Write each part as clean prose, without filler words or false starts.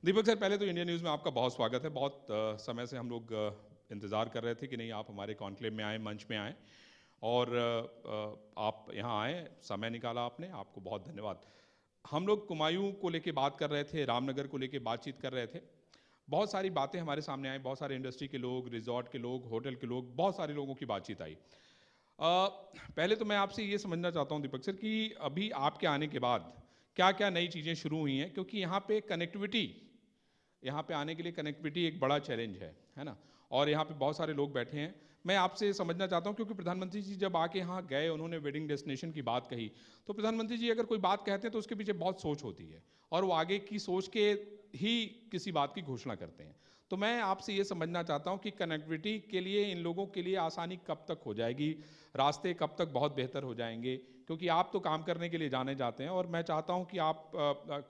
दीपक sir, पहले तो India news में आपका बहुत स्वागत है। बहुत समय से हम लोग इंतज़ार कर रहे थे कि नहीं आप हमारे कॉन्क्लेव में आए, मंच में आए, और आप यहाँ आए, समय निकाला आपने, आपको बहुत धन्यवाद। हम लोग कुमायूं को लेके बात कर रहे थे, रामनगर को लेके बातचीत कर रहे थे। बहुत सारी बातें हमारे सामने आई, बहुत सारे इंडस्ट्री के लोग, रिजॉर्ट के लोग, होटल के लोग, बहुत सारे लोगों की बातचीत आई। पहले तो मैं आपसे ये समझना चाहता हूँ दीपक सर कि अभी आपके आने के बाद क्या क्या नई चीज़ें शुरू हुई हैं, क्योंकि यहाँ पे कनेक्टिविटी, यहाँ पे आने के लिए कनेक्टिविटी एक बड़ा चैलेंज है ना। और यहाँ पे बहुत सारे लोग बैठे हैं। मैं आपसे समझना चाहता हूँ, क्योंकि प्रधानमंत्री जी जब आके यहाँ गए, उन्होंने वेडिंग डेस्टिनेशन की बात कही, तो प्रधानमंत्री जी अगर कोई बात कहते हैं तो उसके पीछे बहुत सोच होती है, और वो आगे की सोच के ही किसी बात की घोषणा करते हैं। तो मैं आपसे ये समझना चाहता हूँ कि कनेक्टिविटी के लिए इन लोगों के लिए आसानी कब तक हो जाएगी, रास्ते कब तक बहुत बेहतर हो जाएंगे, क्योंकि आप तो काम करने के लिए जाने जाते हैं, और मैं चाहता हूँ कि आप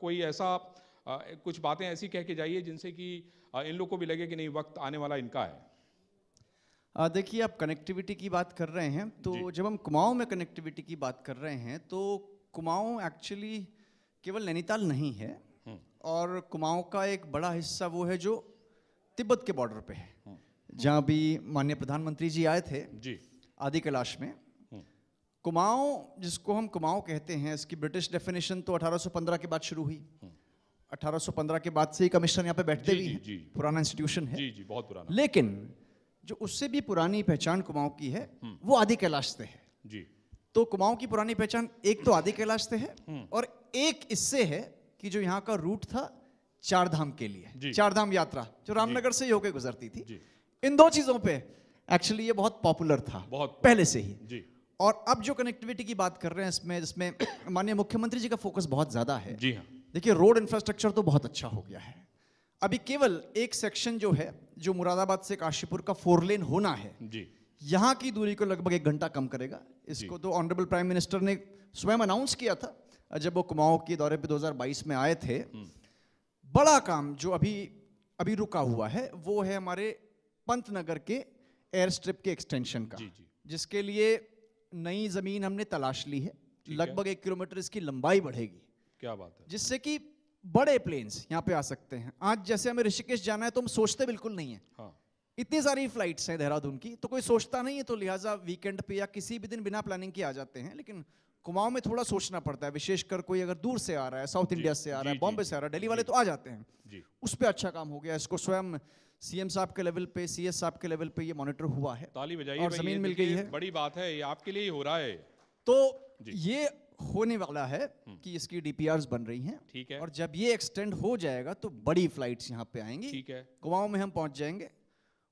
कोई ऐसा कुछ बातें ऐसी कह के जाइए जिनसे कि इन लोगों को भी लगे कि नहीं, वक्त आने वाला इनका है। देखिए, आप कनेक्टिविटी की बात कर रहे हैं, तो जब हम कुमाऊं में कनेक्टिविटी की बात कर रहे हैं तो कुमाऊं एक्चुअली केवल नैनीताल नहीं है, और कुमाऊं का एक बड़ा हिस्सा वो है जो तिब्बत के बॉर्डर पे है, जहाँ भी माननीय प्रधानमंत्री जी आए थे जी, आदि कैलाश में। कुमाऊं, जिसको हम कुमाऊं कहते हैं, इसकी ब्रिटिश डेफिनेशन तो 1815 के बाद शुरू हुई। 1815 के बाद से ही कमिश्नर यहाँ पे बैठते भी हैं, पुराना इंस्टीट्यूशन है। जी जी, बहुत पुराना। लेकिन जो उससे भी पुरानी पहचान कुमाऊं की है वो आदि कैलाश से है जी। तो कुमाऊं की पुरानी पहचान एक तो आदि कैलाश से है, और एक इससे है कि जो यहाँ का रूट था चार धाम के लिए, चार धाम यात्रा जो रामनगर से ही होकर गुजरती थी। इन दो चीजों पे एक्चुअली ये बहुत पॉपुलर था, बहुत पहले से ही जी। और अब जो कनेक्टिविटी की बात कर रहे हैं इसमें, जिसमें माननीय मुख्यमंत्री जी का फोकस बहुत ज्यादा है। जी हाँ, देखिए, रोड इंफ्रास्ट्रक्चर तो बहुत अच्छा हो गया है। अभी केवल एक सेक्शन जो है, जो मुरादाबाद से काशीपुर का 4 लेन होना है जी, यहाँ की दूरी को लगभग 1 घंटा कम करेगा। इसको तो ऑनरेबल प्राइम मिनिस्टर ने स्वयं अनाउंस किया था जब वो कुमाऊं के दौरे पे 2022 में आए थे। बड़ा काम जो अभी रुका हुआ है वो है हमारे पंतनगर के एयर स्ट्रिप के एक्सटेंशन का, जिसके लिए नई जमीन हमने तलाश ली है। लगभग 1 किलोमीटर इसकी लंबाई बढ़ेगी। क्या बात है। जिससे कि बड़े प्लेन्स यहाँ पे आ सकते हैं। आज जैसे हमें ऋषिकेश जाना है तो हम सोचते बिल्कुल नहीं है। हाँ। इतनी सारी फ्लाइट्स हैं देहरादून की, तो कोई सोचता नहीं है, तो लिहाजा वीकेंड पे या किसी भी दिन बिना प्लानिंग के आ जाते हैं। लेकिन कुमाऊं में थोड़ा सोचना पड़ता है, विशेषकर कोई अगर दूर से आ रहा है, साउथ इंडिया से आ रहा है, बॉम्बे से आ रहा है, दिल्ली वाले तो आ जाते हैं। उस पर अच्छा काम हो गया। इसको स्वयं सीएम साहब के लेवल पे, सीएस साहब के लेवल पे ये मॉनिटर हुआ है, ताली बजाइए, और जमीन मिल गई है। बड़ी बात है, ये आपके लिए ही हो रहा है। तो ये होने वाला है कि इसकी डीपीआरस बन रही हैं, ठीक है, और जब ये एक्सटेंड हो जाएगा तो बड़ी फ्लाइट्स यहाँ पे आएंगी, ठीक है, कुमाऊं में हम पहुंच जाएंगे।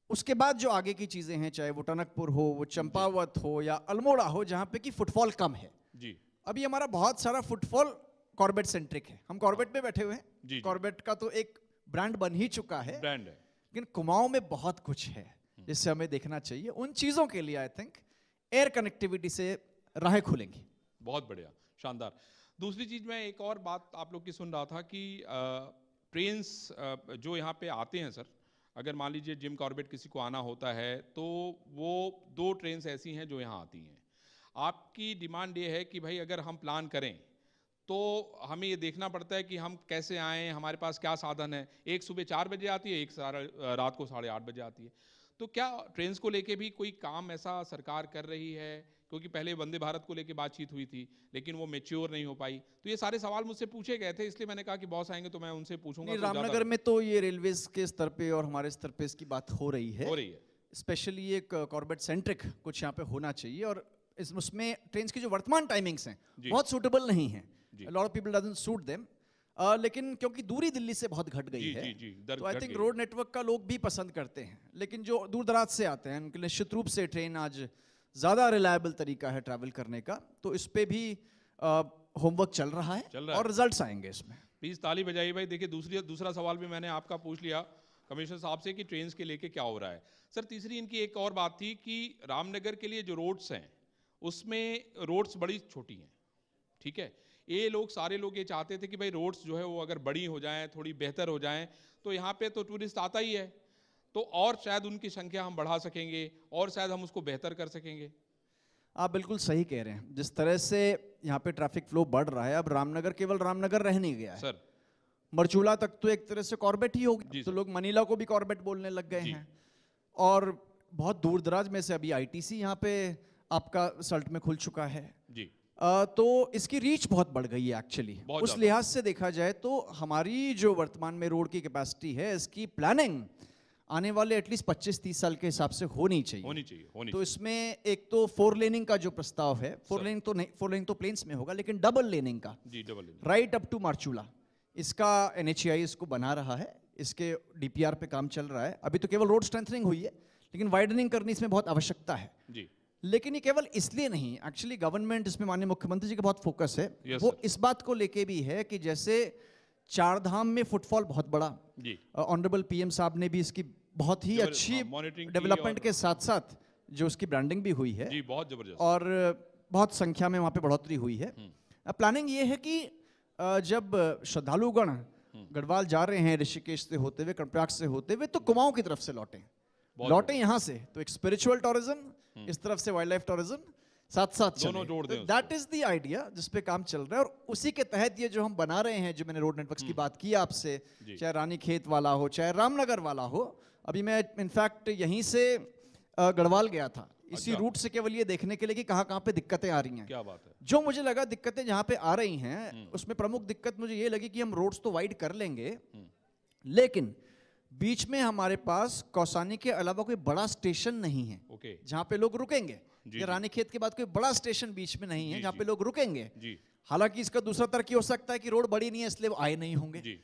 उसके बाद जो आगे की चीजें हैं, चाहे वो टनकपुर हो, वो चंपावत हो या अल्मोड़ा हो, जहाँ पे की फुटफॉल कम है जी। अभी हमारा बहुत सारा फुटफॉल कॉर्बेट सेंट्रिक है, हम कॉर्बेट पे बैठे हुए हैं। कॉर्बेट का तो एक ब्रांड बन ही चुका है, ब्रांड है, लेकिन कुमाऊं में बहुत कुछ है जिससे हमें देखना चाहिए। उन चीजों के लिए आई थिंक एयर कनेक्टिविटी से राहें खुलेंगी। बहुत बढ़िया, शानदार। दूसरी चीज, मैं एक और बात आप लोग की सुन रहा था कि ट्रेन्स जो यहाँ पे आते हैं सर, अगर मान लीजिए जिम कॉर्बेट किसी को आना होता है तो वो 2 ट्रेन्स ऐसी हैं जो यहाँ आती हैं। आपकी डिमांड ये है कि भाई अगर हम प्लान करें तो हमें ये देखना पड़ता है कि हम कैसे आएँ, हमारे पास क्या साधन है। एक सुबह 4 बजे आती है, एक रात को 8:30 बजे आती है। तो क्या ट्रेन्स को लेके भी कोई काम ऐसा सरकार कर रही है? क्योंकि पहले वंदे भारत को लेके बातचीत हुई थी, लेकिन वो मैच्योर नहीं हो पाई। तो ये सारे सवाल मुझसे पूछे गए थे, इसलिए मैंने कहा कि बॉस आएंगे तो मैं उनसे पूछूंगा। रामनगर में तो ये रेलवेज के स्तर पे और हमारे स्तर पे इसकी बात हो रही है। स्पेशली एक कॉर्बेट सेंट्रिक कुछ यहाँ पे होना चाहिए, और उसमें ट्रेन की जो वर्तमान टाइमिंग्स हैं बहुत सूटेबल नहीं है। Lot of people doesn't suit them, लेकिन क्योंकि दूरी दिल्ली से बहुत घट गई है, तो आई थिंक रोड नेटवर्क का लोग भी पसंद करते हैं। लेकिन जो दूर दराज से आते हैं उनके लिए निश्चित रूप से ट्रेन आज ज़्यादा रिलायबल तरीका है ट्रैवल करने का। तो इस पे भी होमवर्क चल रहा है और रिजल्ट्स आएंगे इसमें। प्लीज़ ताली बजाइए भाई। देखिए, दूसरा सवाल भी मैंने आपका पूछ लिया कमिश्नर साहब से कि ट्रेन्स के लेके क्या हो रहा है। सर, तीसरी इनकी एक और बात थी कि रामनगर के लिए जो रोड्स हैं उसमें रोड्स बड़ी छोटी हैं, ठीक है। ये लोग, सारे लोग ये चाहते थे कि भाई रोड्स जो है वो अगर बड़ी हो जाएं, थोड़ी बेहतर हो जाएं, तो यहाँ पे तो टूरिस्ट आता ही है, तो और शायद उनकी संख्या हम बढ़ा सकेंगे और शायद हम उसको बेहतर कर सकेंगे। आप बिल्कुल सही कह रहे हैं। जिस तरह से यहाँ पे ट्रैफिक फ्लो बढ़ रहा है, अब रामनगर केवल रामनगर रह नहीं गया है सर। मरचूला तक तो एक तरह से कॉर्बेट ही हो गया, तो लोग मनीला को भी कॉर्बेट बोलने लग गए हैं। और बहुत दूर दराज में से अभी आईटीसी यहाँ पे आपका सल्ट में खुल चुका है जी। तो इसकी रीच बहुत बढ़ गई है एक्चुअली। उस लिहाज से देखा जाए तो हमारी जो वर्तमान में रोड की कैपेसिटी है, इसकी प्लानिंग आने वाले एटलीस्ट 25-30 साल के हिसाब से होनी चाहिए। तो इसमें एक तो 4 लेनिंग का जो प्रस्ताव है, 4 लेनिंग तो नहीं, 4 लेनिंग तो प्लेन्स में होगा, लेकिन डबल लेनिंग का राइट अप टू मार्चूला, इसका NHAI इसको बना रहा है, इसके DPR पे काम चल रहा है। अभी तो केवल रोड स्ट्रेंथनिंग हुई है, लेकिन वाइडनिंग करनी इसमें बहुत आवश्यकता है जी। लेकिन ये केवल इसलिए नहीं, एक्चुअली गवर्नमेंट इसमें माननीय मुख्यमंत्री जी का बहुत फोकस है। वो इस बात को लेके भी है कि जैसे चार धाम में फुटफॉल बहुत बड़ा, ऑनरेबल PM साहब ने भी इसकी बहुत ही अच्छी डेवलपमेंट के साथ साथ जो उसकी ब्रांडिंग भी हुई है जी, बहुत जबरदस्त, और बहुत संख्या में वहाँ पे बढ़ोतरी हुई है। प्लानिंग ये है कि जब श्रद्धालुगण गढ़वाल जा रहे हैं ऋषिकेश से होते हुए, कर्णप्रयाग से होते हुए, तो कुमाऊं की तरफ से लौटें यहाँ से, तो एक स्पिरिचुअल टूरिज्म, इस तरफ से वाइल्ड लाइफ टूरिज्म साथ दोनों जोड़ दें। दैट इज द आइडिया जिस पे काम चल रहा है, और उसी के तहत ये जो हम बना रहे हैं, जो मैंने रोड नेटवर्क्स की बात की आपसे, चाहे रानीखेत वाला हो, चाहे रामनगर वाला हो। अभी मैं इनफैक्ट यहीं से गढ़वाल गया था, इसी रूट से, केवल ये देखने के लिए कि कहाँ पे दिक्कतें आ रही हैं। क्या बात है। जो मुझे लगा दिक्कतें जहाँ पे आ रही हैं, उसमें प्रमुख दिक्कत मुझे ये लगी कि हम रोड्स तो वाइड कर लेंगे, लेकिन बीच में हमारे पास कौसानी के अलावा कोई बड़ा स्टेशन नहीं है जहाँ पे लोग रुकेंगे। ये रानीखेत के बाद कोई बड़ा स्टेशन बीच में नहीं है जहाँ पे लोग रुकेंगे। हालांकि इसका दूसरा तर्क हो सकता है कि रोड बड़ी नहीं है इसलिए वो आए नहीं होंगे,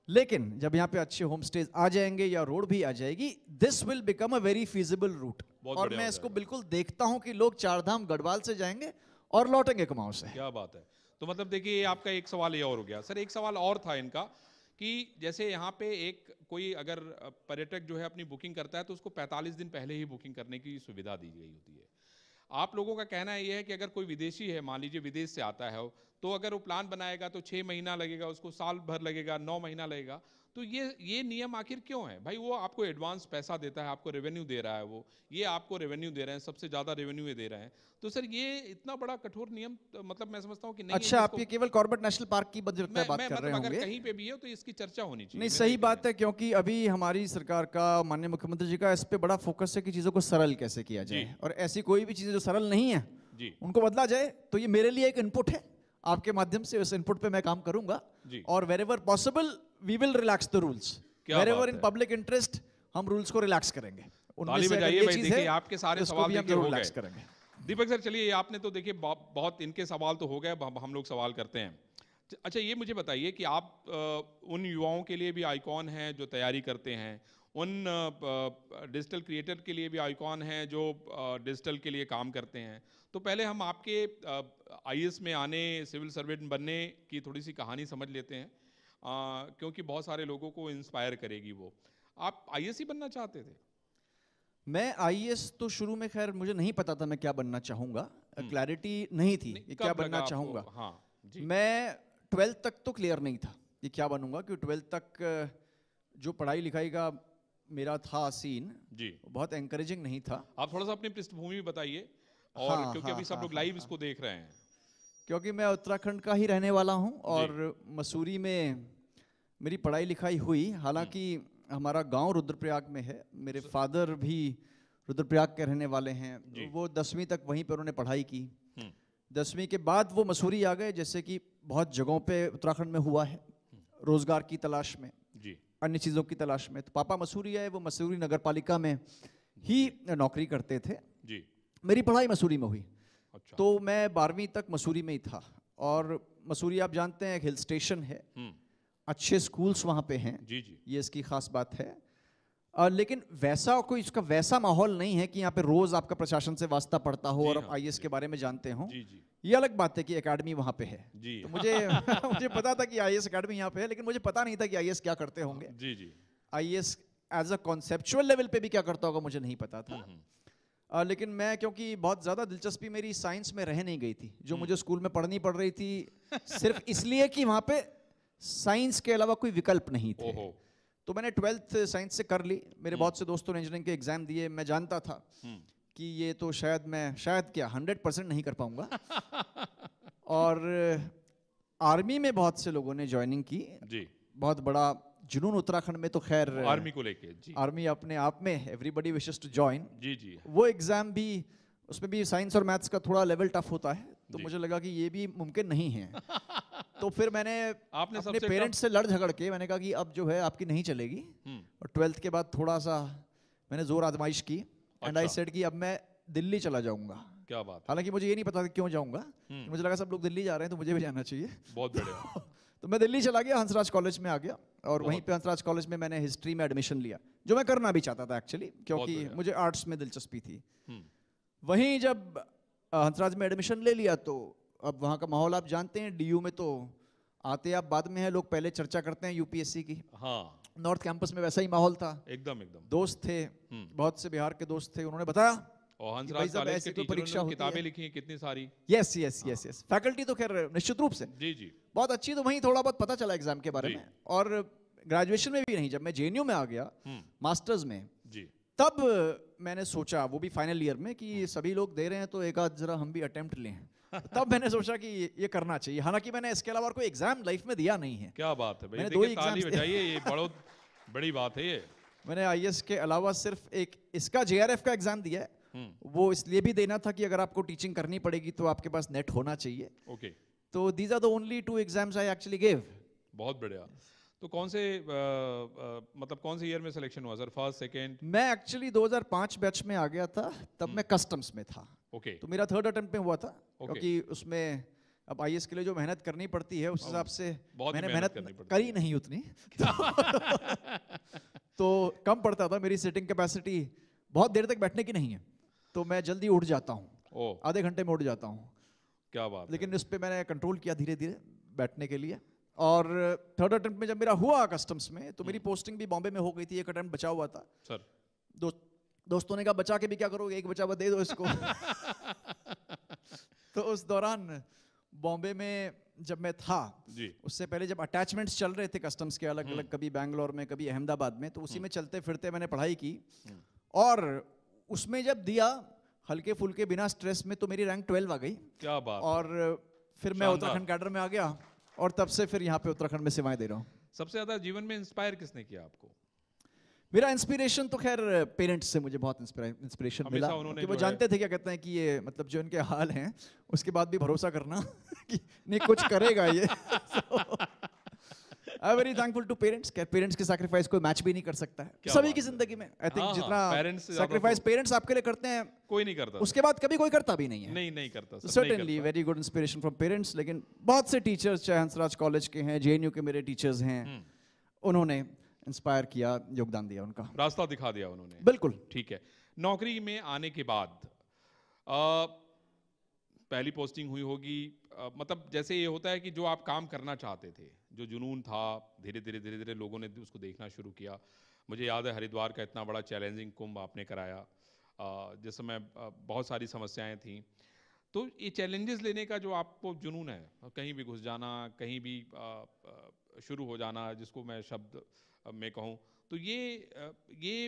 लेकिन जब यहाँ पे अच्छे होम स्टेज आ जाएंगे या रोड भी आ जाएगी, this will become a very feasible route. और मैं इसको बिल्कुल देखता हूँ कि लोग चारधाम गढ़वाल से जाएंगे और लौटेंगे कुमाऊं से। क्या बात है। तो मतलब देखिए, आपका एक सवाल ये और हो गया। सर, एक सवाल और था इनका कि जैसे यहाँ पे एक कोई अगर पर्यटक जो है अपनी बुकिंग करता है तो उसको 45 दिन पहले ही बुकिंग करने की सुविधा दी गई होती है। आप लोगों का कहना ये है कि अगर कोई विदेशी है, मान लीजिए विदेश से आता है, तो अगर वो प्लान बनाएगा तो 6 महीना लगेगा, उसको साल भर लगेगा, 9 महीना लगेगा। तो ये नियम आखिर क्यों है भाई? वो आपको एडवांस पैसा देता है, आपको रेवेन्यू दे रहा है, वो ये आपको रेवेन्यू दे रहे हैं, सबसे ज़्यादा रेवेन्यू ये दे रहे हैं। तो सर, ये इतना बड़ा कठोर नियम, तो मतलब मैं समझता हूँ कि नहीं। अच्छा, आप ये केवल कॉर्बेट नेशनल पार्क की बात कर रहे होंगे। अगर कहीं पे भी है तो इसकी चर्चा होनी चाहिए। नहीं, सही बात है, क्योंकि अभी हमारी सरकार का, माननीय मुख्यमंत्री जी का इस पे बड़ा फोकस है कि चीज़ों को सरल कैसे किया जाए, और ऐसी कोई भी चीज़ें जो सरल नहीं है उनको बदला जाए। तो ये मेरे लिए एक इनपुट है, आपके माध्यम से उस इनपुट पे मैं काम करूंगा, और wherever possible we will relax the rules, wherever in public interest हम रूल्स को रिलैक्स करेंगे। ताली बजाइए भाई, देखिए आपके सारे सवाल हो गए। दीपक सर, चलिए, आपने तो देखिए बहुत इनके सवाल तो हो गए, हम लोग सवाल करते हैं। अच्छा, ये मुझे बताइए कि आप उन युवाओं के लिए भी आइकॉन हैं जो तैयारी करते हैं, उन डिजिटल क्रिएटर के लिए भी आइकॉन हैं जो डिजिटल के लिए काम करते हैं। तो पहले हम आपके IAS में आने, सिविल सर्वेंट बनने की थोड़ी सी कहानी समझ लेते हैं, क्योंकि बहुत सारे लोगों को इंस्पायर करेगी वो। आप IAS ही बनना चाहते थे? मैं IAS तो शुरू में, खैर मुझे नहीं पता था मैं क्या बनना चाहूँगा, क्लैरिटी नहीं थी कि क्या बनना चाहूँगा। हाँ, मैं 12th तक तो क्लियर नहीं था कि क्या बनूंगा, क्योंकि 12th तक जो पढ़ाई लिखाई का मेरा था सीन जी, बहुत एनकरेजिंग नहीं था। आप थोड़ा सा अपनी पृष्ठभूमि बताइए, और क्योंकि अभी सब लोग लाइव इसको देख रहे हैं। क्योंकि मैं उत्तराखंड का ही रहने वाला हूँ, और मसूरी में मेरी पढ़ाई लिखाई हुई। हालांकि हमारा गांव रुद्रप्रयाग में है, मेरे फादर भी रुद्रप्रयाग के रहने वाले हैं, वो 10वीं तक वहीं पर उन्होंने पढ़ाई की। 10वीं के बाद वो मसूरी आ गए, जैसे कि बहुत जगहों पे उत्तराखंड में हुआ है, रोजगार की तलाश में, अन्य चीज़ों की तलाश में। तो पापा मसूरी आए, वो मसूरी नगर पालिका में ही नौकरी करते थे जी। मेरी पढ़ाई मसूरी में हुई। अच्छा। तो मैं 12वीं तक मसूरी में ही था, और मसूरी आप जानते हैं एक हिल स्टेशन है, अच्छे स्कूल्स वहाँ पे हैं जी, ये इसकी खास बात है। लेकिन वैसा कोई इसका वैसा माहौल नहीं है कि यहाँ पे रोज आपका प्रशासन से वास्ता पड़ता हो और आप IAS के बारे में जानते हो। ये अलग बात है कि एकेडमी वहाँ पे है जी। तो मुझे मुझे पता था कि IAS एकेडमी यहाँ पे है, लेकिन मुझे पता नहीं था कि IAS क्या करते होंगे जी जी। IAS as a conceptual level पे भी क्या करता होगा मुझे नहीं पता था। लेकिन मैं, क्योंकि बहुत ज़्यादा दिलचस्पी मेरी साइंस में रह नहीं गई थी, जो मुझे स्कूल में पढ़नी पड़ रही थी, सिर्फ इसलिए कि वहाँ पे साइंस के अलावा कोई विकल्प नहीं थे। तो मैंने 12th साइंस से कर ली। मेरे बहुत से दोस्तों ने इंजीनियरिंग के एग्जाम दिए। मैं जानता था कि ये तो शायद क्या 100% नहीं कर पाऊंगा। और आर्मी में बहुत से लोगों ने ज्वाइनिंग की जी। बहुत बड़ा जुनून उत्तराखंड में, तो खैर आर्मी को लेके। जी, आर्मी अपने आप में एवरीबडी विशेस टू जॉइन। जी जी। वो एग्जाम भी, उसमें भी साइंस और मैथ्स का थोड़ा लेवल टफ होता है, तो मुझे लगा कि ये भी मुमकिन नहीं है। तो फिर मैंने अपने पेरेंट्स से लड़ झगड़ के मैंने कहा कि अब जो है आपकी नहीं चलेगी। और 12th के बाद थोड़ा सा मैंने जोर आजमाइश की, एंड आई सेड कि अब मैं दिल्ली चला जाऊंगा। क्या बात। हालांकि मुझे ये नहीं पता क्यों जाऊंगा, मुझे लगा सब लोग दिल्ली जा रहे हैं तो मुझे भी जाना चाहिए। बहुत बढ़िया। तो मैं दिल्ली चला गया, हंसराज कॉलेज में आ गया, और वहीं पे हंसराज कॉलेज में मैंने हिस्ट्री में एडमिशन लिया, जो मैं करना भी चाहता था एक्चुअली, क्योंकि मुझे आर्ट्स में दिलचस्पी थी। वहीं जब हंसराज में एडमिशन ले लिया, तो अब वहाँ का माहौल आप जानते हैं, डीयू में तो आते आप बाद में है, लोग पहले चर्चा करते हैं यूपीएससी की। हाँ, नॉर्थ कैंपस में वैसा ही माहौल था। एकदम एकदम। दोस्त थे, बहुत से बिहार के दोस्त थे, उन्होंने बताया और हंसराज कॉलेज के टीचरों ने किताबें लिखी हैं कितनी सारी। Yes yes yes yes, faculty तो खैर निश्चित रूप से जी जी बहुत अच्छी। तो वहीं थोड़ा बहुत पता चला एग्जाम के बारे में, और ग्रेजुएशन में भी नहीं, जब मैं जेएनयू में आ गया मास्टर्स में जी, तब मैंने सोचा, वो भी फाइनल ईयर में, कि सभी लोग दे रहे हैं तो एक आध जरा हम भी अटेम्प्ट लें। तब मैंने सोचा कि ये करना चाहिए। हालांकि मैंने इसके अलावा कोई एग्जाम लाइफ में दिया नहीं है। क्या बात है भाई, मैंने 2 ही ताली बजाइए, ये बहुत बड़ी बात है ये। मैंने आईएएस के अलावा सिर्फ एक इसका जेआरएफ का एग्जाम दिया है, वो इसलिए भी देना था कि अगर आपको टीचिंग करनी पड़ेगी तो आपके पास नेट होना चाहिए। ओके, तो these are the only 2 exams I actually give. बहुत बढ़िया। तो कौन से मतलब कौन से ईयर में सिलेक्शन हुआ सर, फर्स्ट सेकंड? मैं एक्चुअली 2005 बैच में आ गया था, तब मैं कस्टम्स में था। ओके, तो मेरा 3rd अटेम्प्ट में हुआ था, क्योंकि उसमें अब आईएएस के लिए जो मेहनत करनी पड़ती है उस हिसाब से मैंने मेहनत करी नहीं उतनी। तो कम पड़ता था, मेरी सिटिंग कैपेसिटी बहुत देर तक बैठने की नहीं है, तो मैं जल्दी उठ जाता हूँ, आधे घंटे में उठ जाता हूँ। क्या बात। लेकिन इस पे मैंने कंट्रोल किया धीरे धीरे बैठने के लिए। और 3rd अटेम्प्ट में जब मेरा हुआ कस्टम्स में, तो मेरी पोस्टिंग भी बॉम्बे में हो गई थी, एक अटेम्प्ट बचा हुआ था सर। दोस्तों ने कहा बचा के भी क्या करोगे, एक बचा हुआ दे दो इसको। तो उस दौरान बॉम्बे में जब मैं था जी, उससे पहले जब अटैचमेंट्स चल रहे थे कस्टम्स के अलग अलग, कभी बैंगलोर में कभी अहमदाबाद में, तो उसी में चलते फिरते मैंने पढ़ाई की। और उसमें जब दिया हल्के फुल्के बिना स्ट्रेस में, तो मेरी रैंक 12 आ गई। क्या बात। और फिर मैं उत्तराखंड कैडर में आ गया, और तब से फिर यहाँ पे उत्तराखंड में सेवाएं दे रहा हूँ। सबसे ज्यादा जीवन में इंस्पायर किसने किया आपको? मेरा इंस्पिरेशन तो खैर पेरेंट्स से मुझे बहुत इंस्पिरेशन मिला, कि वो जानते थे क्या कहते हैं कि ये मतलब जो इनके हाल हैं, उसके बाद भी भरोसा करना कि नहीं कुछ करेगा ये। I very thankful to parents. Parents के सैक्रिफाइस कोई मैच भी नहीं कर सकता है सभी की जिंदगी में। आई थिंक जितना सैक्रिफाइस पेरेंट्स आपके लिए करते हैं, कोई नहीं करता, उसके बाद कभी कोई करता भी नहीं है। नहीं करता। Certainly very good inspiration from parents. लेकिन बहुत से टीचर्स, चाहे हंसराज कॉलेज के हैं, जेएनयू के मेरे टीचर्स हैं, उन्होंने इंस्पायर किया, योगदान दिया, उनका रास्ता दिखा दिया उन्होंने। बिल्कुल ठीक है। नौकरी में आने के बाद पहली पोस्टिंग हुई होगी, मतलब जैसे ये होता है कि जो आप काम करना चाहते थे, जो जुनून था, धीरे धीरे लोगों ने उसको देखना शुरू किया। मुझे याद है हरिद्वार का इतना बड़ा चैलेंजिंग कुंभ आपने कराया, जिस समय बहुत सारी समस्याएं थी। तो ये चैलेंजेस लेने का जो आपको जुनून है, कहीं भी घुस जाना, कहीं भी शुरू हो जाना, जिसको मैं शब्द में कहूँ, तो ये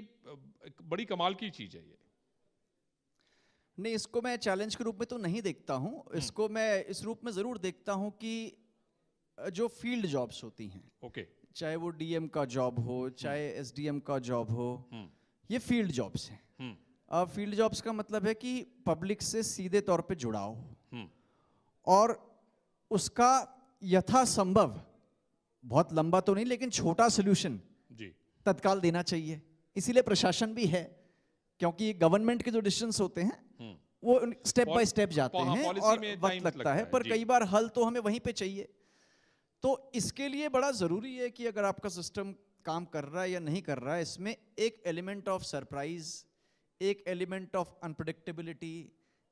बड़ी कमाल की चीज़ है। ये नहीं, इसको मैं चैलेंज के रूप में तो नहीं देखता हूँ, इसको मैं इस रूप में ज़रूर देखता हूँ कि जो फील्ड जॉब्स होती हैं, ओके, चाहे वो डीएम का जॉब हो, चाहे एसडीएम का जॉब हो, ये फील्ड जॉब्स हैं। अब फील्ड जॉब्स का मतलब है कि पब्लिक से सीधे तौर पे जुड़ाव, और उसका यथासंभव, बहुत लंबा तो नहीं लेकिन छोटा सोल्यूशन तत्काल देना चाहिए। इसीलिए प्रशासन भी है, क्योंकि गवर्नमेंट के जो डिसीजंस होते हैं वो स्टेप बाय स्टेप जाते हैं और वक्त लगता है, पर कई बार हल तो हमें वहीं पे चाहिए। तो इसके लिए बड़ा जरूरी है कि अगर आपका सिस्टम काम कर रहा है या नहीं कर रहा है, इसमें एक एलिमेंट ऑफ सरप्राइज, एक एलिमेंट ऑफ अनप्रेडिक्टेबिलिटी,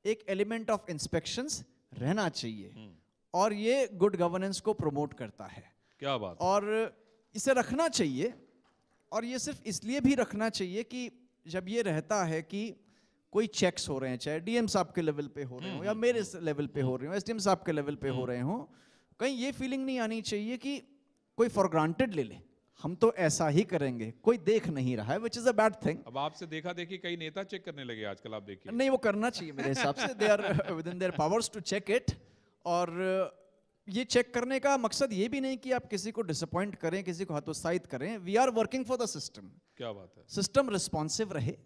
एक एलिमेंट ऑफ इंस्पेक्शंस रहना चाहिए, और ये गुड गवर्नेंस को प्रमोट करता है। क्या बात। और इसे रखना चाहिए, और ये सिर्फ इसलिए भी रखना चाहिए कि जब ये रहता है कि कोई चेक्स हो रहे हैं, चाहे डीएम साहब के लेवल पे हो रहे हो या मेरे लेवल पे हो रहे हो, एसडीएम साहब के लेवल पे हो रहे हो, कहीं ये फीलिंग नहीं आनी चाहिए कि कोई फॉर ग्रांटेड ले ले, हम तो ऐसा ही करेंगे, कोई देख नहीं रहा है, which is a bad thing. अब आपसे देखा देखी कई नेता चेक करने लगे आजकल, आप देखिए। नहीं, वो करना चाहिए मेरे हिसाब से, they are within their powers to check it. और ये चेक करने का मकसद ये भी नहीं कि आप किसी को डिसअपॉइंट करें, किसी को हतोत्साहित करें। We are working for the system. क्या बात है। सिस्टम रिस्पॉन्सिव रहे,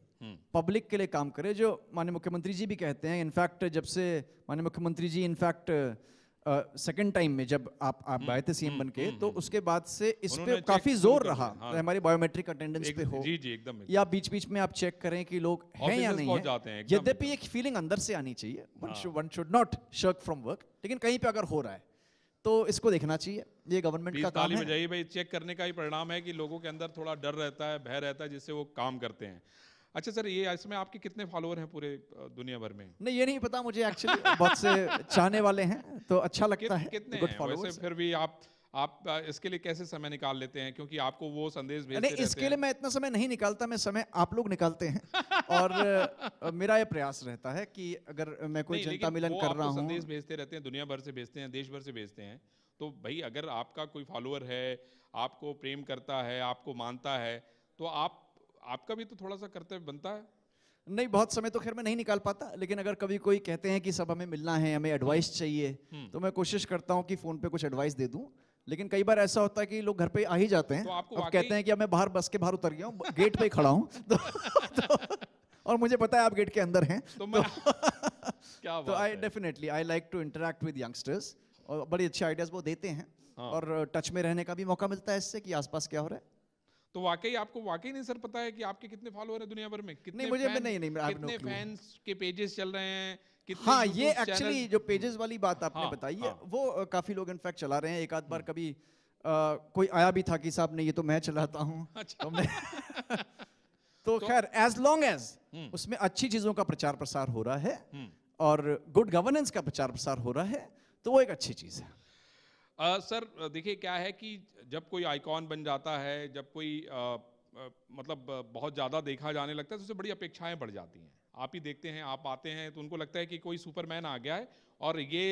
पब्लिक के लिए काम करे, जो माननीय मुख्यमंत्री जी भी कहते हैं। इनफैक्ट जब से माननीय मुख्यमंत्री जी इनफैक्ट सेकंड टाइम में जब आप आए थे सीएम बन के, तो उसके बाद से इस पे काफी जोर रहा, हमारी बायोमेट्रिक अटेंडेंस पे हो, जी जी एकदम, या बीच बीच में आप चेक करें कि लोग हैं या नहीं है। यद्यपि एक फीलिंग अंदर से आनी चाहिए, one should not shark from work, लेकिन कहीं पे अगर हो रहा है तो इसको देखना चाहिए। ये गवर्नमेंट का काम है। बजाइए भाई, चेक करने का ही परिणाम है कि लोगों के अंदर थोड़ा डर रहता है, भय रहता है, जिससे वो काम करते हैं। अच्छा सर, ये इसमें आपके कितने फॉलोअर हैं पूरे दुनिया भर में? नहीं, ये नहीं पता मुझे एक्चुअली। बहुत से चाहने वाले हैं तो अच्छा लगता है। कितने हैं वैसे? फिर भी आप इसके लिए कैसे समय निकाल लेते हैं? क्योंकि आपको वो संदेश भेजते रहते हैं। इसके लिए मैं इतना समय नहीं निकालता, मैं समय आप लोग निकालते हैं। और मेरा ये प्रयास रहता है कि अगर मैं कोई जनता मिलन कर रहा हूँ, संदेश भेजते रहते हैं, दुनिया भर से भेजते हैं, देश भर से भेजते हैं, तो भाई अगर आपका कोई फॉलोअर है, आपको प्रेम करता है, आपको मानता है, तो आपका भी तो थोड़ा सा कर्तव्य बनता है। नहीं, बहुत समय तो खैर मैं नहीं निकाल पाता, लेकिन अगर कभी कोई कहते हैं कि सब हमें मिलना है, हमें एडवाइस चाहिए, तो मैं कोशिश करता हूं कि फोन पे कुछ एडवाइस दे दूं। लेकिन कई बार ऐसा होता है कि लोग घर पे आ ही जाते हैं, तो अब कहते हैं कि अब मैं बाहर बस के बाहर उतर गया हूं, गेट पे ही खड़ा हूं, और मुझे पता है आप गेट के अंदर हैं, तो I definitely I like to interact with youngsters, और बड़ी अच्छे आइडियाज वो देते हैं, और टच में रहने का भी मौका मिलता है इससे कि आसपास क्या हो रहा है। तो आपको वाकई नहीं सर पता है कि आपके कितने फॉलोअर हैं दुनिया भर में? कितने कितने फैंस के पेजेस चल रहे हैं? हाँ, ये एक्चुअली जो पेजेस वाली बात आपने बताई है, वो काफी लोग इनफैक्ट चला रहे हैं। एक आध बार कभी कोई आया भी था कि साहब नहीं, ये तो मैं चलाता हूँ। अच्छा। तो खैर, एज लॉन्ग एज उसमें अच्छी चीजों का प्रचार प्रसार हो रहा है और गुड गवर्नेंस का प्रचार प्रसार हो रहा है, तो वो एक अच्छी चीज है। सर देखिए, क्या है कि जब कोई आइकॉन बन जाता है, जब कोई मतलब बहुत ज़्यादा देखा जाने लगता है, तो उससे बड़ी अपेक्षाएं बढ़ जाती हैं। आप ही देखते हैं, आप आते हैं तो उनको लगता है कि कोई सुपरमैन आ गया है और ये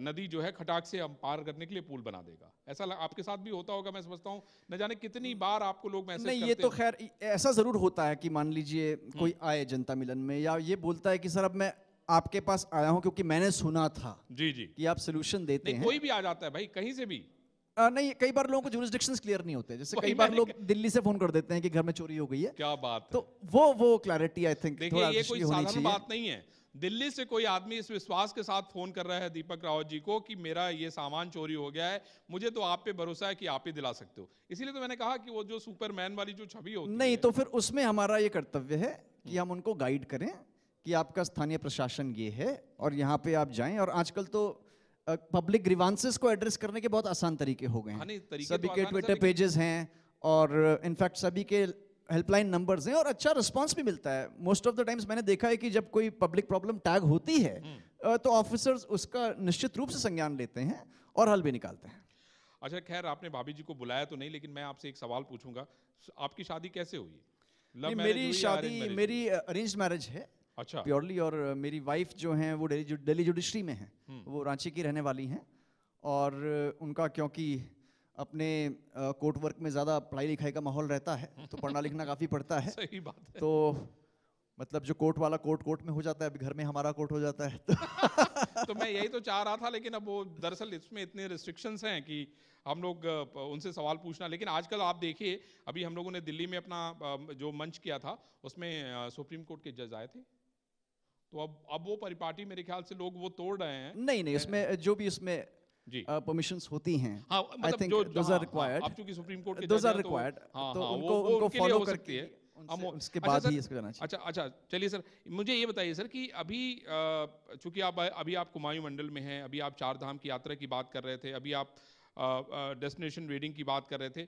नदी जो है खटाक से हम पार करने के लिए पुल बना देगा। ऐसा आपके साथ भी होता होगा, मैं समझता हूँ। न जाने कितनी बार आपको लोग मैसेज करते हैं। नहीं, ये तो खैर ऐसा जरूर होता है कि मान लीजिए कोई आए जनता मिलन में, या ये बोलता है कि सर अब मैं आपके पास आया हूं क्योंकि मैंने सुना था जी कि आप सोल्यूशन देते हैं। कोई भी आ जाता है भाई, कहीं से भी। नहीं, कई बार लोगों को जुरिसडिक्शंस क्लियर नहीं होते। जैसे कई बार लोग दिल्ली से फोन कर देते हैं कि घर में चोरी हो गई है। क्या बात है। तो वो क्लैरिटी आई थिंक थोड़ा ये कोई साधारण बात नहीं है। दिल्ली से कोई आदमी इस विश्वास के साथ फोन कर रहा है दीपक रावत जी को कि मेरा ये सामान चोरी हो गया है, मुझे तो आप पे भरोसा है कि आप ही दिला सकते हो। इसीलिए तो मैंने कहा कि वो जो सुपरमैन वाली जो छवि होती है, नहीं, तो फिर उसमें हमारा ये कर्तव्य है कि हम उनको गाइड करें कि आपका स्थानीय प्रशासन ये है और यहाँ पे आप जाएं। और आजकल तो पब्लिक ग्रीवांसेस को एड्रेस करने के बहुत आसान तरीके हो गए हैं। सभी के ट्विटर पेजेस हैं और इनफैक्ट सभी के हेल्पलाइन नंबर्स हैं और अच्छा रिस्पांस भी मिलता है। मोस्ट ऑफ द टाइम्स मैंने देखा है कि जब कोई पब्लिक प्रॉब्लम टैग होती है तो ऑफिसर्स उसका निश्चित रूप से संज्ञान लेते हैं और हल भी निकालते हैं। अच्छा, खैर आपने भाभी जी को बुलाया तो नहीं, लेकिन मैं आपसे एक सवाल पूछूंगा, आपकी शादी कैसे हुई? मेरी शादी मेरी अरेंज्ड मैरिज है। अच्छा। प्योरली। और मेरी वाइफ जो हैं वो दिल्ली जुडिशरी में हैं, वो रांची की रहने वाली हैं, और उनका क्योंकि अपने कोर्ट वर्क में ज़्यादा पढ़ाई लिखाई का माहौल रहता है तो पढ़ना लिखना काफ़ी पड़ता है। सही बात है। तो मतलब जो कोर्ट वाला कोर्ट में हो जाता है, अभी घर में हमारा कोर्ट हो जाता है। तो मैं यही तो चाह रहा था, लेकिन अब वो दरअसल इसमें इतने रिस्ट्रिक्शंस हैं कि हम लोग उनसे सवाल पूछना। लेकिन आजकल आप देखिए, अभी हम लोगों ने दिल्ली में अपना जो मंच किया था उसमें सुप्रीम कोर्ट के जज आए थे, तो अब वो परिपाटी मेरे ख्याल से लोग वो तोड़ रहे हैं। नहीं, उसमें जो भी उसमें परमिशंस होती हैं, I think those are required. अब चूंकि सुप्रीम कोर्ट के दोस आर रिक्वायर्ड, तो उनको फॉलो करके उसके बाद ही इसको जाना चाहिए। अच्छा, चलिए सर, मुझे ये बताइए सर कि अभी चूंकि अभी आप कुमायूं मंडल में हैं, अभी आप चार धाम की यात्रा की बात कर रहे थे, अभी आप डेस्टिनेशन वेडिंग की बात कर रहे थे,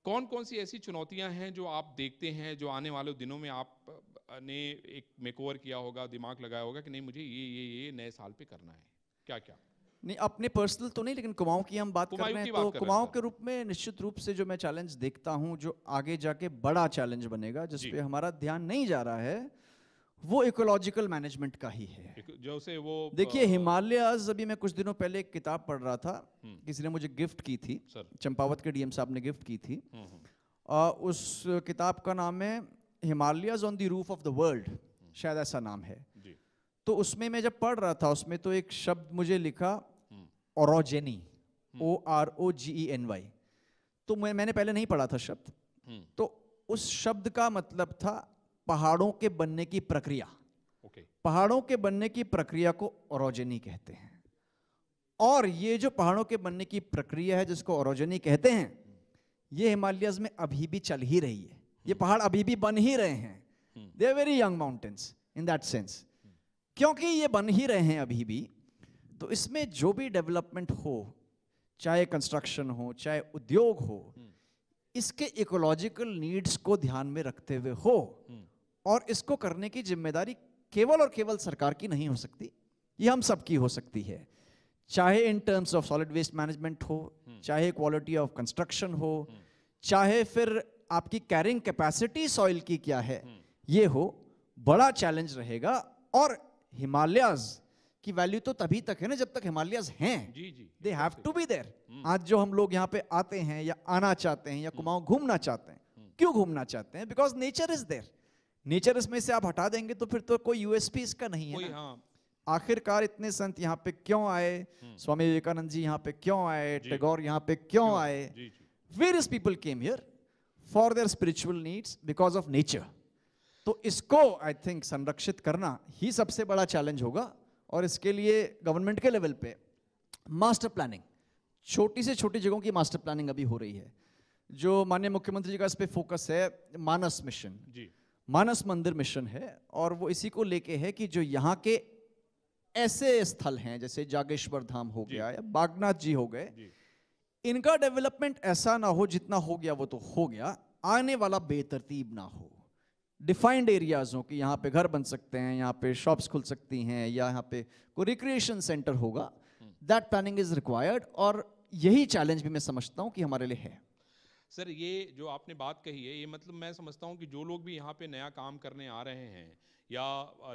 कौन कौन सी ऐसी चुनौतियां हैं जो आप देखते हैं, जो आने वाले दिनों में आप ने एक मेकओवर किया होगा, दिमाग लगाया होगा कि नहीं मुझे ये नए साल पे करना है? क्या क्या? नहीं, अपने पर्सनल तो नहीं, लेकिन कुमाऊं की हम बात कर रहे हैं, तो कुमाऊं के रूप में निश्चित रूप से जो मैं चैलेंज देखता हूं, जो आगे जाके बड़ा चैलेंज बनेगा, जिस पे हमारा ध्यान नहीं जा रहा है, वो इकोलॉजिकल मैनेजमेंट का ही है। जो से वो देखिए, हिमालयाज, अभी मैं कुछ दिनों पहले एक किताब पढ़ रहा था, किसी ने मुझे गिफ्ट की थी, चंपावत के डीएम साहब ने गिफ्ट की थी। उस किताब का नाम है Himalayas on the roof of the world, शायद ऐसा नाम है। तो उसमें मैं जब पढ़ रहा था, उसमें तो एक शब्द मुझे लिखा ओरोजेनी, OROGENY। तो मैंने पहले नहीं पढ़ा था शब्द, तो उस शब्द का मतलब था पहाड़ों के बनने की प्रक्रिया। पहाड़ों के बनने की प्रक्रिया को ओरोजेनी कहते हैं। और ये जो पहाड़ों के बनने की प्रक्रिया है जिसको ओरोजेनी कहते हैं, ये हिमालयस में अभी भी चल ही रही है। ये पहाड़ अभी भी बन ही रहे हैं। They are very young mountains in that sense. क्योंकि ये बन ही रहे हैं अभी भी, तो इसमें जो भी डेवलपमेंट हो, चाहे कंस्ट्रक्शन हो, चाहे उद्योग हो, इसके इकोलॉजिकल नीड्स को ध्यान में रखते हुए हो। और इसको करने की जिम्मेदारी केवल और केवल सरकार की नहीं हो सकती, ये हम सब की हो सकती है। चाहे in terms of solid waste management हो, चाहे क्वालिटी ऑफ कंस्ट्रक्शन हो, चाहे फिर आपकी कैरिंग कैपेसिटी सॉइल की क्या है ये हो, बड़ा चैलेंज रहेगा। और हिमालयाज की वैल्यू तो तभी तक है ना जब तक हिमालयाज हैं। They have to be there. आज जो हम लोग यहाँ पे आते हैं या आना चाहते हैं या कुमाऊं घूमना चाहते हैं, क्यों घूमना चाहते हैं? Because nature is there. Nature इसमें से आप हटा देंगे तो फिर तो कोई यूएसपी इसका नहीं है ना। आखिरकार इतने संत यहाँ पे क्यों आए, स्वामी विवेकानंद जी यहाँ पे क्यों आए, टैगोर यहाँ पे क्यों आए? Various people came here for their spiritual needs because of nature. तो इसको आई थिंक संरक्षित करना ही सबसे बड़ा चैलेंज होगा। और इसके लिए गवर्नमेंट के लेवल पे मास्टर प्लानिंग, छोटी से छोटी जगहों की मास्टर प्लानिंग अभी हो रही है। जो माननीय मुख्यमंत्री जी का इस पे फोकस है, मानस मिशन जी, मानस मंदिर मिशन है। और वो इसी को लेके है कि जो यहाँ के ऐसे स्थल हैं जैसे जागेश्वर धाम हो गया या बागनाथ जी हो गए, इनका डेवलपमेंट ऐसा ना हो, जितना हो गया वो तो हो गया, आने वाला बेतरतीब ना हो। डिफाइंड एरियाज हो कि यहाँ पे घर बन सकते हैं, यहाँ पे शॉप्स खुल सकती हैं, या यहाँ पे कोई रिक्रिएशन सेंटर होगा। That planning is required. और यही चैलेंज भी मैं समझता हूँ कि हमारे लिए है। सर, ये जो आपने बात कही है, ये मतलब मैं समझता हूँ कि जो लोग भी यहाँ पे नया काम करने आ रहे हैं या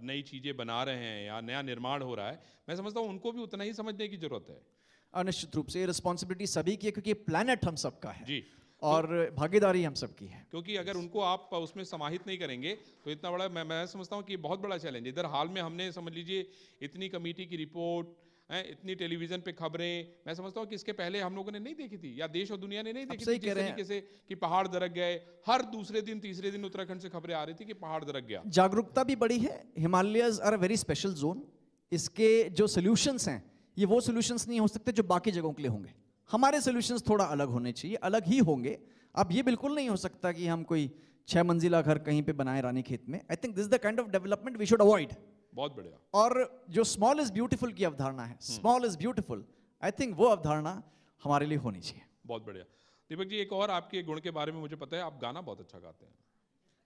नई चीज़ें बना रहे हैं या नया निर्माण हो रहा है, मैं समझता हूँ उनको भी उतना ही समझने की जरूरत है। निश्चित रूप से ये रिस्पॉन्सिबिलिटी सभी की है, क्योंकि प्लैनेट हम सबका है जी, और भागीदारी हम सबकी है। क्योंकि अगर उनको आप उसमें समाहित नहीं करेंगे तो इतना बड़ा, मैं समझता हूँ कि बहुत बड़ा चैलेंज। इधर हाल में हमने समझ लीजिए इतनी कमेटी की रिपोर्ट, इतनी टेलीविजन पे खबरें, मैं समझता हूँ कि इसके पहले हम लोगों ने नहीं देखी थी, या देश और दुनिया ने नहीं देखी थी जिस तरीके से कि पहाड़ दरक गए। हर दूसरे दिन तीसरे दिन उत्तराखंड से खबरें आ रही थी कि पहाड़ दरक गया। जागरूकता भी बड़ी है। Himalayas are a very special zone. इसके जो सोल्यूशंस हैं, ये वो सोल्यूशंस नहीं हो सकते जो बाकी जगहों के लिए होंगे। हमारे सोल्यूशंस थोड़ा अलग होने चाहिए, अलग ही होंगे। अब ये बिल्कुल नहीं हो सकता कि हम कोई 6 मंजिला घर कहीं पे बनाए रानी खेत में। I think this the kind of development we should avoid. बहुत बढ़िया। और जो स्मॉल इज ब्यूटीफुल की अवधारणा है, small is beautiful, I think वो अवधारणा हमारे लिए होनी चाहिए। बहुत बढ़िया। दीपक जी, एक और आपके गुण के बारे में मुझे पता है, आप गाना बहुत अच्छा गाते हैं।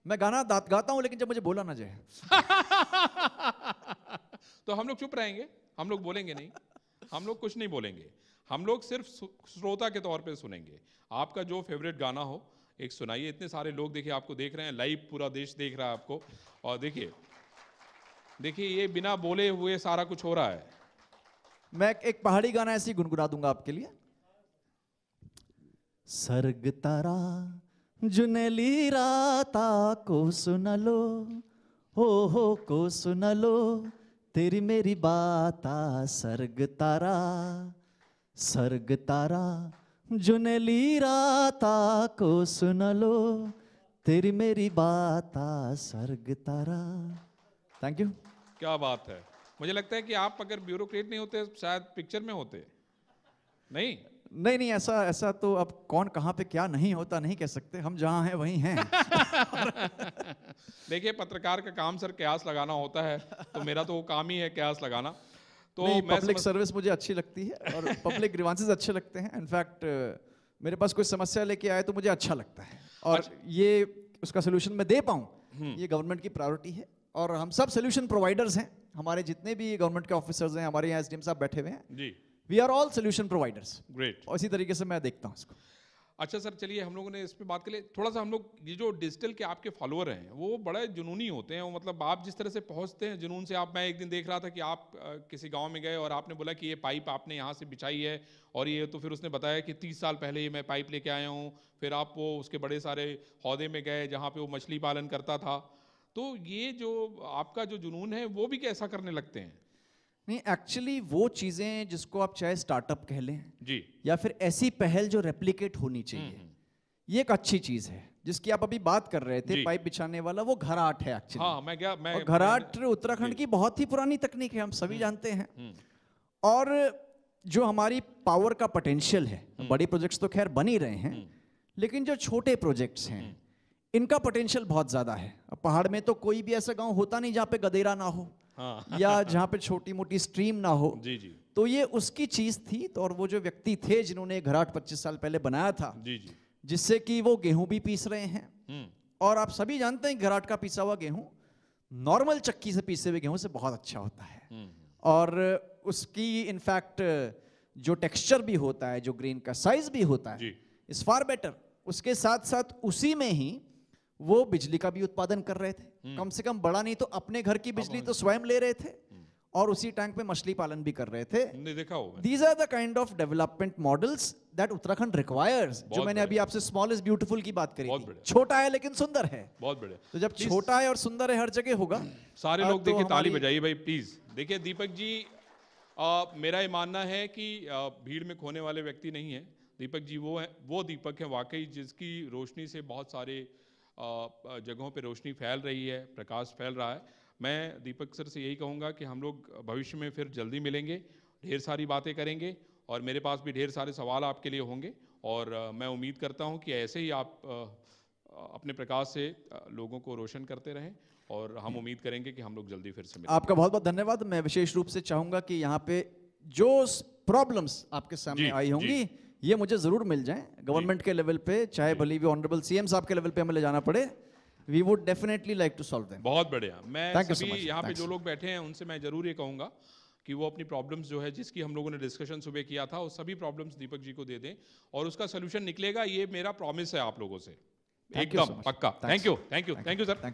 मैं गाना गाता हूं, लेकिन जब मुझे बोला ना जाए तो हम लोग चुप रहेंगे, हम लोग बोलेंगे नहीं, हम लोग कुछ नहीं बोलेंगे, हम लोग सिर्फ श्रोता के तौर पे सुनेंगे। आपका जो फेवरेट गाना हो एक सुनाइए। इतने सारे लोग देखिए आपको देख रहे हैं, लाइव पूरा देश देख रहा है आपको। और देखिए ये बिना बोले हुए सारा कुछ हो रहा है। मैं एक पहाड़ी गाना ऐसे ही गुनगुना दूंगा आपके लिए। सर्ग तारा जुनेली राता को सुन लो, हो को सुन लो, तेरी मेरी बाता। सर्ग तारा जुनेली राता को सुन लो, तेरी मेरी बाता। सर्ग तारा। Thank you. क्या बात है। मुझे लगता है कि आप अगर ब्यूरोक्रेट नहीं होते शायद पिक्चर में होते। नहीं, ऐसा तो अब कौन कहाँ पे क्या नहीं होता नहीं कह सकते। हम जहाँ हैं वहीं हैं। देखिए, पत्रकार का काम सर कयास लगाना होता है, तो मेरा तो वो काम ही है कयास लगाना। तो पब्लिक सर्विस मुझे अच्छी लगती है और पब्लिक ग्रीवांसेस अच्छे लगते हैं। इनफैक्ट मेरे पास कोई समस्या लेके आए तो मुझे अच्छा लगता है, और ये उसका सोल्यूशन मैं दे पाऊँ, ये गवर्नमेंट की प्रायोरिटी है। और हम सब सोल्यूशन प्रोवाइडर्स हैं। हमारे जितने भी गवर्नमेंट के ऑफिसर्स हैं, हमारे यहाँ एसडीएम साहब बैठे हुए हैं जी, we are all solution providers. Great. और इसी तरीके से मैं देखता हूँ इसको। अच्छा सर, चलिए हम लोगों ने इस पे बात कर लिए थोड़ा सा। हम लोग ये जो डिजिटल के आपके फॉलोअर हैं वो बड़े जुनूनी होते हैं। वो मतलब आप जिस तरह से पहुंचते हैं जुनून से। मैं एक दिन देख रहा था कि आप किसी गांव में गए और आपने बोला कि ये पाइप आपने यहाँ से बिछाई है, और ये तो फिर उसने बताया कि 30 साल पहले ये मैं पाइप लेके आया हूँ। फिर आप वो उसके बड़े सारे हौदे में गए जहाँ पे वो मछली पालन करता था। तो ये जो आपका जो जुनून है वो भी कैसा करने लगते हैं? नहीं, एक्चुअली वो चीजें जिसको आप चाहे स्टार्टअप कह लें जी, या फिर ऐसी पहल जो रेप्लिकेट होनी चाहिए, ये एक अच्छी चीज है जिसकी आप अभी बात कर रहे थे, पाइप बिछाने वाला, वो घराट है एक्चुअली। हाँ, मैं घराट उत्तराखंड की बहुत ही पुरानी तकनीक है, हम सभी जानते हैं। और जो हमारी पावर का पोटेंशियल है, बड़े प्रोजेक्ट्स तो खैर बन ही रहे हैं, लेकिन जो छोटे प्रोजेक्ट्स हैं इनका पोटेंशियल बहुत ज्यादा है। अब पहाड़ में तो कोई भी ऐसा गांव होता नहीं जहाँ पे गदेरा ना हो, हाँ। या जहाँ पे छोटी मोटी स्ट्रीम ना हो। जी जी, तो ये उसकी चीज थी। तो और वो जो व्यक्ति थे जिन्होंने घराट 25 साल पहले बनाया था, जी जी, जिससे कि वो गेहूं भी पीस रहे हैं। और आप सभी जानते हैं घराट का पीसा हुआ गेहूं नॉर्मल चक्की से पीसे हुए गेहूं से बहुत अच्छा होता है। और उसकी इनफैक्ट जो टेक्सचर भी होता है, जो ग्रेन का साइज भी होता है, इज फार बेटर। उसके साथ साथ उसी में ही वो बिजली का भी उत्पादन कर रहे थे, कम से कम बड़ा नहीं तो अपने घर की बिजली तो स्वयं ले रहे थे, और उसी टैंक पे मछली पालन भी कर रहे थे। देखा हो। These are the kind of development models that Uttarakhand requires। जो मैंने अभी आपसे स्मॉल इज ब्यूटीफुल की बात करी थी, छोटा है लेकिन सुंदर है। बहुत बढ़िया। तो जब छोटा है और सुंदर है हर जगह होगा। सारे लोग देखिए ताली बजाइए भाई प्लीज। देखिए दीपक जी, मेरा ये मानना है कि भीड़ में खोने वाले व्यक्ति नहीं है दीपक जी। वो दीपक है वाकई जिसकी रोशनी से बहुत सारे जगहों पे रोशनी फैल रही है, प्रकाश फैल रहा है। मैं दीपक सर से यही कहूँगा कि हम लोग भविष्य में फिर जल्दी मिलेंगे, ढेर सारी बातें करेंगे, और मेरे पास भी ढेर सारे सवाल आपके लिए होंगे। और मैं उम्मीद करता हूँ कि ऐसे ही आप अपने प्रकाश से लोगों को रोशन करते रहें, और हम उम्मीद करेंगे कि हम लोग जल्दी फिर से मिलेंगे। आपका बहुत बहुत धन्यवाद। मैं विशेष रूप से चाहूँगा कि यहाँ पे जो प्रॉब्लम्स आपके सामने आई होंगी ये मुझे जरूर मिल जाएं गवर्नमेंट के लेवल पे, चाहे भले भी ऑनरेबल सीएम साहब के लेवल पे हमें ले जाना पड़े। We would definitely like to solve them। बहुत बढ़िया। मैं सभी यहाँ पे जो लोग बैठे हैं उनसे मैं जरूर ये कहूँगा कि वो अपनी प्रॉब्लम्स जो है जिसकी हम लोगों ने डिस्कशन सुबह किया था, वो सभी प्रॉब्लम्स दीपक जी को दे दें और उसका सोल्यूशन निकलेगा, ये मेरा प्रॉमिस है आप लोगों से, एकदम पक्का। Thank you sir.